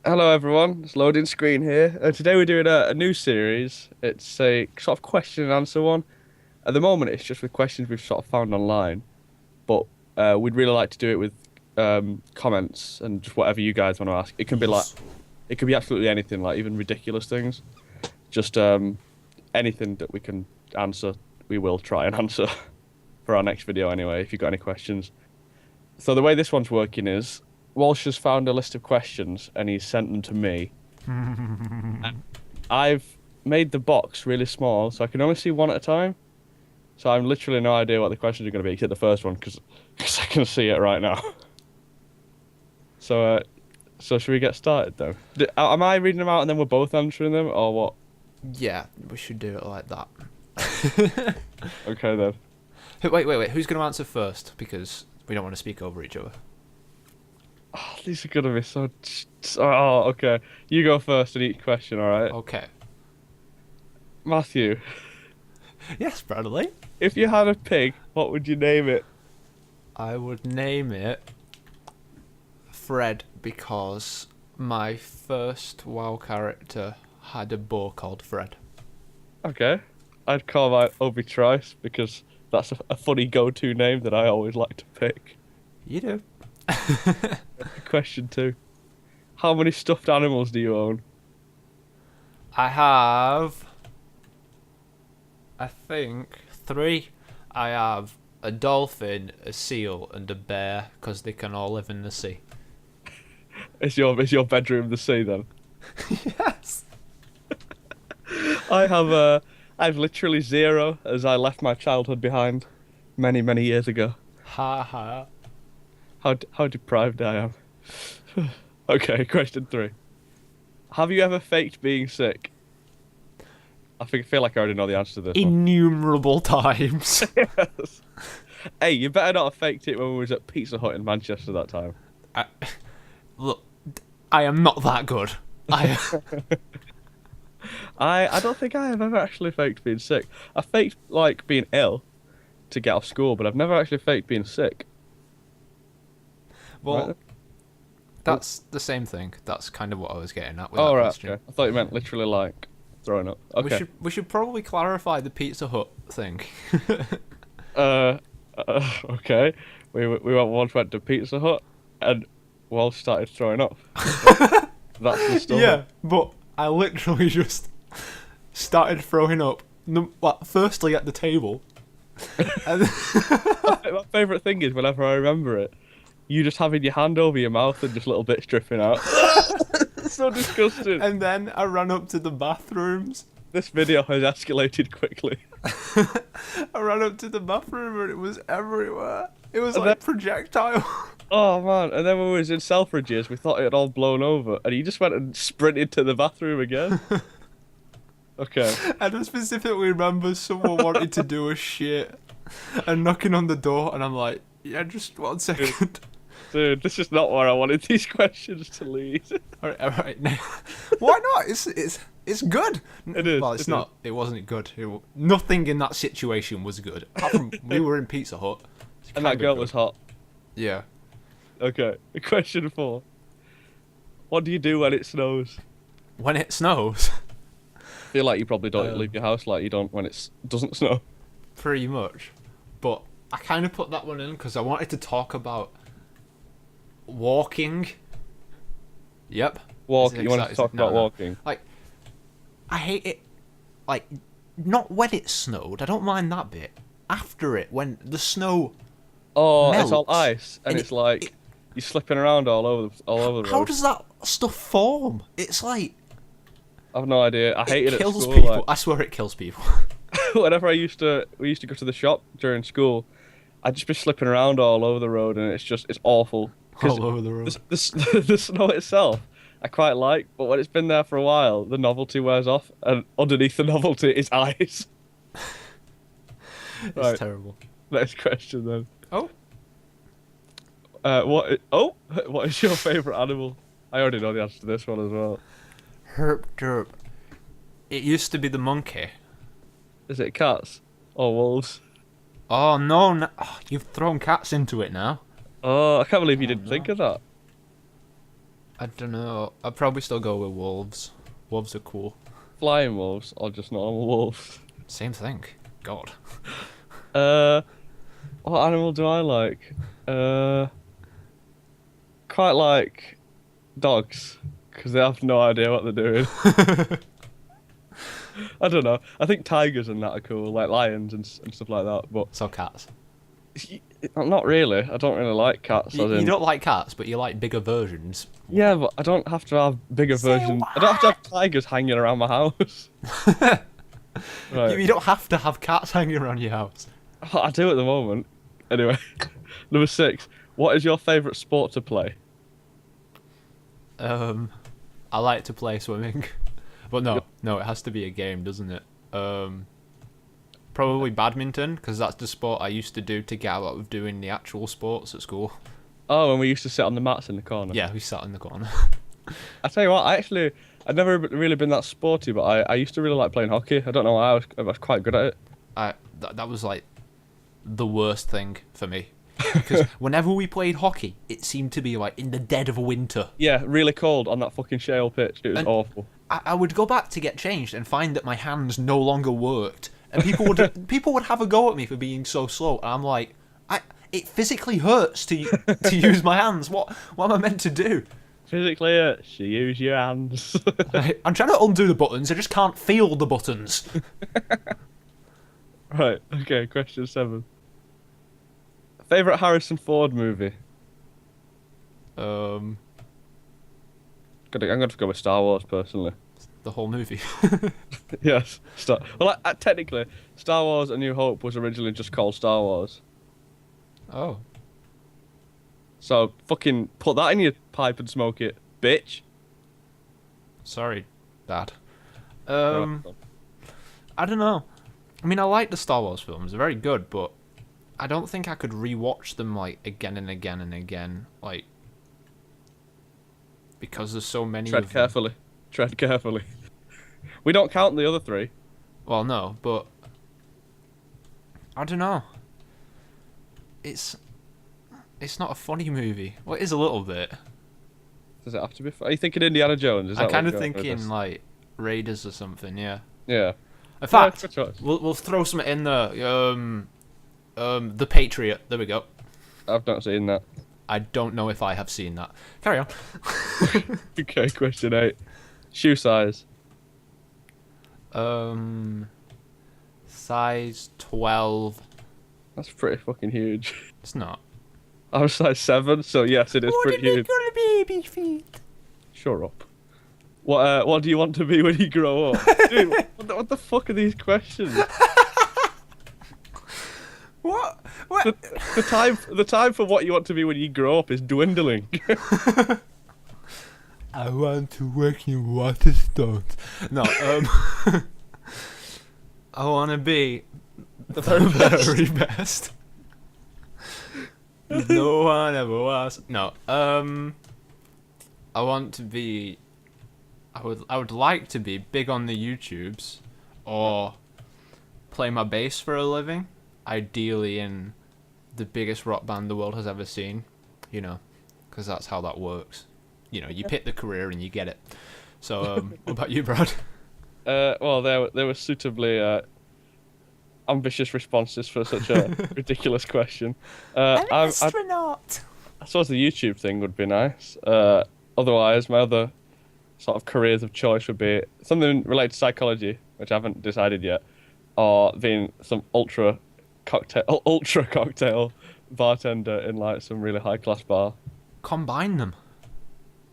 Hello everyone, it's Loading Screen here. Today we're doing a new series. It's a sort of question and answer one. At the moment, it's just with questions we've sort of found online, but we'd really like to do it with comments and just whatever you guys want to ask. It can be like, Yes. it could be absolutely anything, like even ridiculous things. Just anything that we can answer, we will try and answer for our next video anyway. If you've got any questions. So the way this one's working is Walsh has found a list of questions and he's sent them to me. I've made the box really small, so I can only see one at a time. So I'm literally no idea what the questions are going to be, except the first one, because I can see it right now. So, so should we get started though? Am I reading them out and then we're both answering them, or what? Yeah, we should do it like that. Okay then. Wait. Who's going to answer first? Because we don't want to speak over each other. Oh, these are gonna be Oh, okay. You go first in each question, all right? Okay. Matthew, Yes, Bradley. if you had a pig, what would you name it? I would name it Fred because my first WoW character had a boar called Fred. Okay. I'd call mine Obi Trice because that's a funny go-to name that I always like to pick. You do. Question two. How many stuffed animals do you own? I have, I think, three. I have a dolphin, a seal, and a bear because they can all live in the sea. Is your bedroom the sea then? Yes. I've literally zero as I left my childhood behind many, many years ago. Ha ha. How deprived I am. Okay, question three. Have you ever faked being sick? I feel like I already know the answer to this one. Innumerable times. Yes. Hey, you better not have faked it when we was at Pizza Hut in Manchester that time. I, look, I am not that good. I I don't think I have ever actually faked being sick. I faked like being ill to get off school, but I've never actually faked being sick. well, Right? that's the same thing. That's kind of what I was getting at with Oh that right, question. okay. I thought you meant literally like throwing up. Okay. We should probably clarify the Pizza Hut thing. Uh, okay. We once went to Pizza Hut and Walsh started throwing up. That's the story. Yeah, but I literally just started throwing up. Firstly at the table, and My favourite thing is whenever I remember it, you just having your hand over your mouth and just little bits dripping out. It's so disgusting. and then I ran up to the bathrooms. This video has escalated quickly. I ran up to the bathroom and it was everywhere. It was And like projectile. Oh man! And then when we was in Selfridges, we thought it had all blown over, and he just went and sprinted to the bathroom again. Okay. And I specifically remember someone wanted to do a shit and knocking on the door, and I'm like, yeah, just 1 second. Dude, this is not where I wanted these questions to lead. All right. Now, why not? It's good. It is, Well, it's it not. It wasn't good. Nothing in that situation was good. Apart from we were in Pizza Hut. It's And that kinda girl good. was hot. Yeah. Okay. Question four. What do you do when it snows? When it snows, I feel like you probably don't Um, leave your house like you don't when it doesn't snow. pretty much. But I kind of put that one in because I wanted to talk about walking. Yep. Walking. Is it You want to exciting? talk about No. walking? Like, I hate it. Like, not when it snowed. I don't mind that bit. After it, when the snow. Oh, it's all melts, ice, and and it's like you're slipping around all over the How road. does that stuff form? It's like I've no idea. I hated it it at kills school. people. Like, I swear it kills people. whenever we used to go to the shop during school, I'd just be slipping around all over the road, and it's awful. Because All over the road. the snow itself, I quite like, but when it's been there for a while, the novelty wears off, and underneath the novelty is ice. It's Right. terrible. Next question then. Oh, What is your favourite animal? I already know the answer to this one as well. herp derp. It used to be the monkey. Is it cats or wolves? Oh no! You've thrown cats into it now. Oh, I can't believe you Oh, didn't no. think of that. I don't know. I'd probably still go with wolves. Wolves are cool. Flying wolves or just normal wolves? Same thing. God. What animal do I like? Quite like dogs because they have no idea what they're doing. I don't know. I think tigers and that are cool, like lions and stuff like that. But So cats. not really. I don't really like cats. You don't like cats, but you like bigger versions. Yeah, but I don't have to have bigger versions. I don't have to have tigers hanging around my house. Right. You don't have to have cats hanging around your house. I do at the moment. Anyway, number 6. What is your favourite sport to play? I like to play swimming. But no, it has to be a game, doesn't it? Probably badminton, because that's the sport I used to do to get out of doing the actual sports at school. Oh, and we used to sit on the mats in the corner. Yeah, we sat in the corner. I tell you what, I'd never really been that sporty, but I used to really like playing hockey. I don't know why, I was quite good at it. That was like the worst thing for me. Because whenever we played hockey, it seemed to be like in the dead of winter. Yeah, really cold on that fucking shale pitch. It was awful. I would go back to get changed and find that my hands no longer worked, and people would have a go at me for being so slow. And I'm like, it physically hurts to use my hands. What am I meant to do? Physically hurts. You use your hands. I'm trying to undo the buttons. I just can't feel the buttons. Right. Okay. Question 7. Favorite Harrison Ford movie? Um, I'm going to go with Star Wars personally. the whole movie. Yes. Well, technically, Star Wars: A New Hope was originally just called Star Wars. Oh. So fucking put that in your pipe and smoke it, bitch. Sorry, Dad. I don't know. I mean, I like the Star Wars films. They're very good, but I don't think I could rewatch them like again and again and again, like because there's so many. Tread carefully. Tread carefully. We don't count the other 3. Well, no, but I don't know. It's not a funny movie. Well, it is a little bit. Does it have to be? Are you thinking Indiana Jones? I'm kind of thinking like Raiders or something. Yeah. Yeah. In fact, good choice. we'll throw something in there. The Patriot. There we go. I've not seen that. I don't know if I have seen that. Carry on. Okay, question 8. Shoe size. Size 12. That's pretty fucking huge. It's not. I was size 7, so yes, it is pretty huge. Gonna be baby feet. Shut up. What do you want to be when you grow up? Dude, what the fuck are these questions? What? The time for what you want to be when you grow up is dwindling. I want to work in Waterstones. No, I want to be the very best. No one ever was. No, I want to be. I would like to be big on the YouTubes, or play my bass for a living. Ideally in the biggest rock band the world has ever seen, you know, because that's how that works. You know, you pick the career and you get it. So, what about you, Brad? Well, there were suitably ambitious responses for such a ridiculous question. An astronaut. I suppose the YouTube thing would be nice. Otherwise, my other sort of careers of choice would be something related to psychology, which I haven't decided yet, or being some ultra cocktail bartender in like some really high class bar. Combine them.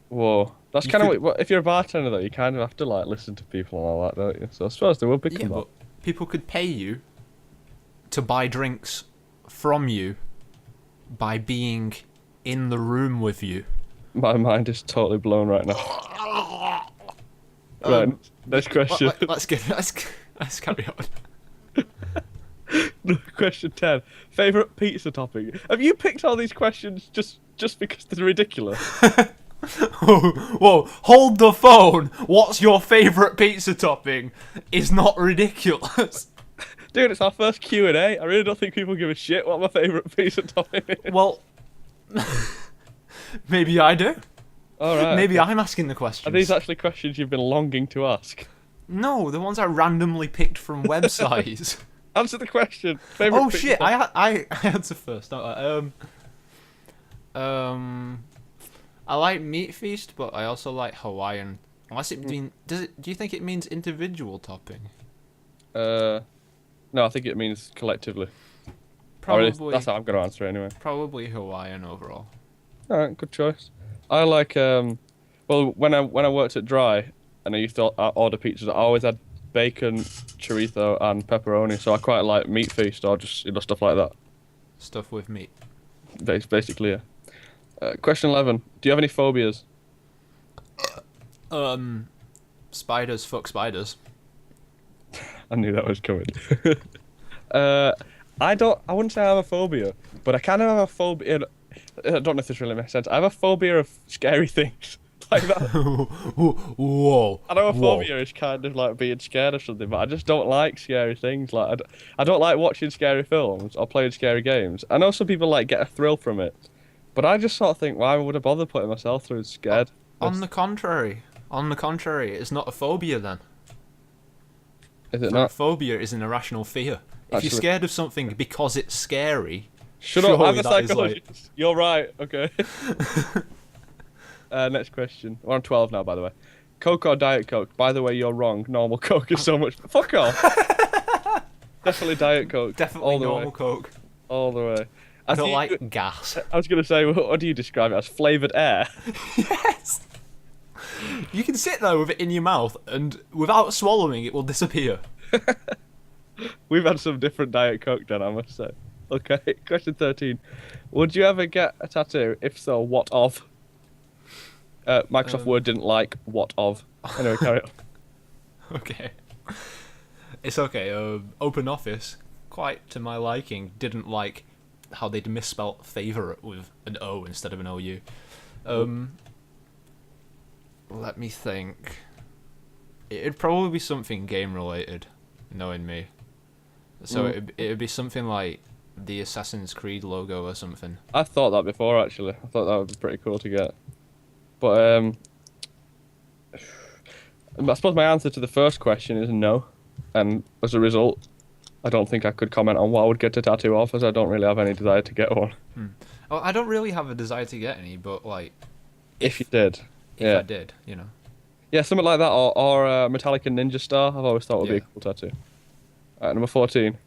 Whoa, that's kind of if you're a bartender though, you kind of have to like listen to people and all that, don't you? So I suppose there will be. Yeah, but people could pay you to buy drinks from you by being in the room with you. My mind is totally blown right now. Right, next question. Let's carry on. Question 10. Favorite pizza topping. Have you picked all these questions just because they're ridiculous? Whoa, hold the phone. What's your favourite pizza topping is not ridiculous. Dude, it's our first Q&A. I really don't think people give a shit what my favourite pizza topping is. Well, maybe I do. All right. Maybe okay. I'm asking the Are questions. these actually questions you've been longing to ask? No, the ones I randomly picked from websites. Answer the question. Favorite. Oh shit! I answer first. Don't I like Meat Feast, but I also like Hawaiian. Unless it mean do you think it means individual topping? No, I think it means collectively. Probably. That's how I'm going to answer it anyway. Probably Hawaiian overall. All right, good choice. I like well, when I worked at Dry and I used to order pizzas, I always had bacon, chorizo, and pepperoni. So I quite like Meat Feast or just stuff like that. Stuff with meat. Basically, yeah. Question 11. Do you have any phobias? Spiders. Fuck spiders. I knew that was coming. I wouldn't say I have a phobia, but I kind of have a phobia. I don't know if this really makes sense. I have a phobia of scary things. Like that. Whoa. I know a phobia is kind of like being scared of something, but I just don't like scary things. Like I don't like watching scary films or playing scary games. I know some people like get a thrill from it, but I just sort of think, why would I bother putting myself through scared? On the contrary, it's not a phobia then. Is it A not? phobia is an irrational fear. If you're scared of something because it's scary, Shut up, I'm a that is psychologist. You're right, okay. Next question. We're on 12 now, by the way. Coke or Diet Coke? By the way, you're wrong. Normal Coke is so much... Fuck off. Definitely Diet Coke. Definitely all the normal way. Coke. All the way. I don't like gas. I was going to say, what do you describe it as? Flavoured air? Yes! You can sit there with it in your mouth, and without swallowing, it will disappear. We've had some different Diet Coke then, I must say. Okay, question 13. Would you ever get a tattoo? If so, what of? Microsoft Word didn't like what of. Anyway, carry on. Okay. It's okay. Open Office, quite to my liking, didn't like how they'd misspelt favourite with an O instead of an OU. Let me think. It'd probably be something game related, knowing me. So it'd be something like the Assassin's Creed logo or something. I thought that before, actually. I thought that would be pretty cool to get. But I suppose my answer to the first question is no. And as a result, I don't think I could comment on what I would get a tattoo of, as I don't really have any desire to get one. Well, I don't really have a desire to get any, but like... If you did. If I did, you know. Yeah, something like that, or Metallica Ninja Star, I've always thought would be a cool tattoo. Alright, number 14.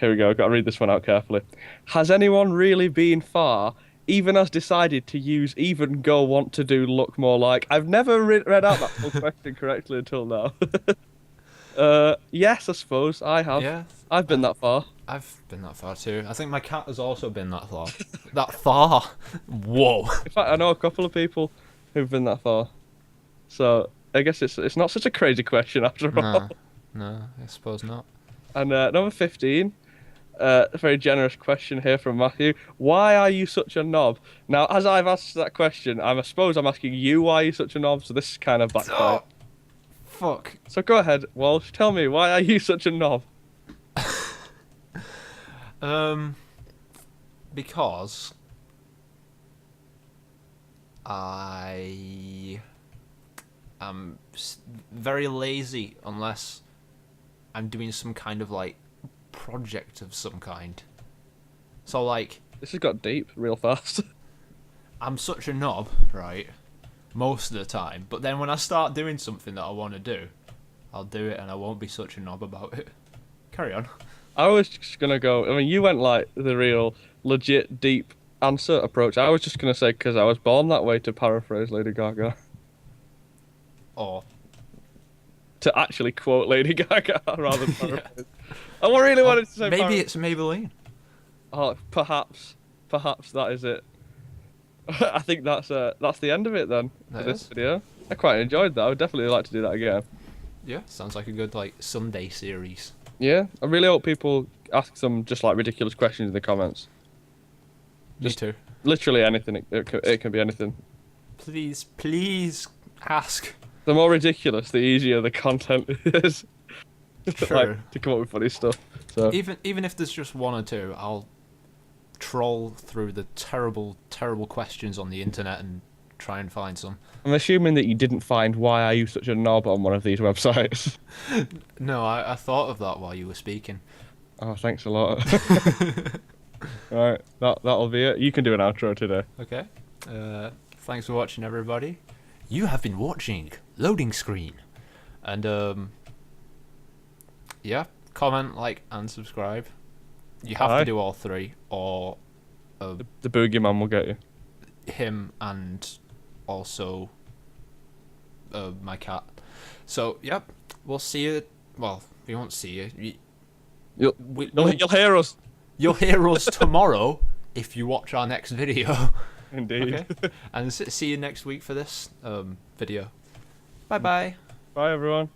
Here we go, I've got to read this one out carefully. Has anyone really been far, even has decided to use even go want to do look more like? I've never read out that full question correctly until now. Yes, I suppose, I have. Yeah. I've been that far. I've been that far too. I think my cat has also been that far. That far? Whoa. In fact, I know a couple of people who've been that far. So, I guess it's not such a crazy question after all. No, I suppose not. And number 15, a very generous question here from Matthew. Why are you such a knob? Now, as I've asked that question, I suppose I'm asking you why you're such a knob, so this is kind of backfire. Fuck. So go ahead, Walsh, tell me, why are you such a knob? Because I am very lazy unless I'm doing some kind of like project of some kind. So like, this has got deep real fast. I'm such a knob, right? Most of the time, but then when I start doing something that I want to do, I'll do it and I won't be such a knob about it. Carry on. I was just gonna go. I mean, you went like the real, legit, deep answer approach. I was just gonna say because I was born that way, to paraphrase Lady Gaga. Or to actually quote Lady Gaga rather than paraphrase. I really wanted to say. Maybe it's Maybelline. Oh, perhaps that is it. I think that's the end of it then for this video. I quite enjoyed that. I would definitely like to do that again. Yeah, sounds like a good like Sunday series. Yeah, I really hope people ask some just like ridiculous questions in the comments. Just Me too. Literally anything. It can be anything. Please ask. The more ridiculous, the easier the content is. Sure. Like, to come up with funny stuff. So even if there's just one or two, I'll troll through the terrible questions on the internet and try and find some. I'm assuming that you didn't find Why Are You Such a Knob on one of these websites. No, I thought of that while you were speaking. Oh, thanks a lot. Alright, that'll be it. You can do an outro today. Okay. Thanks for watching, everybody. You have been watching Loading Screen. And, yeah, comment, like, and subscribe. You have to do all three, or The boogeyman will get you. him and also my cat. So, yep, we'll see you. Well, we won't see you. You'll hear us. You'll hear us tomorrow if you watch our next video. Indeed. Okay. And see you next week for this video. Bye bye. Bye, everyone.